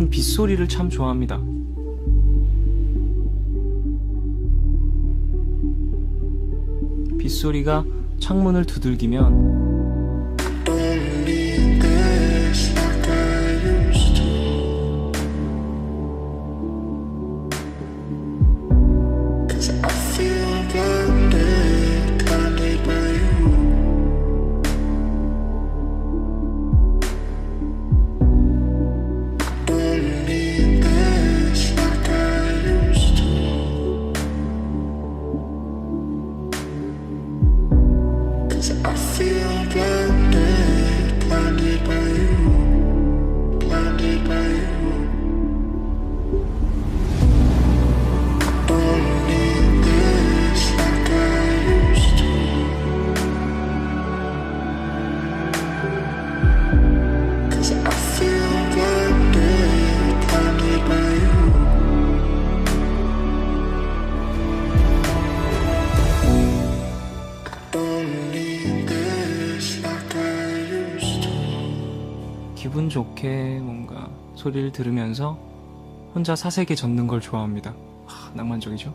저는 빗소리를 참 좋아합니다. 빗소리가 창문을 두들기면 기분 좋게 뭔가 소리를 들으면서 혼자 사색에 젖는 걸 좋아합니다. 낭만적이죠?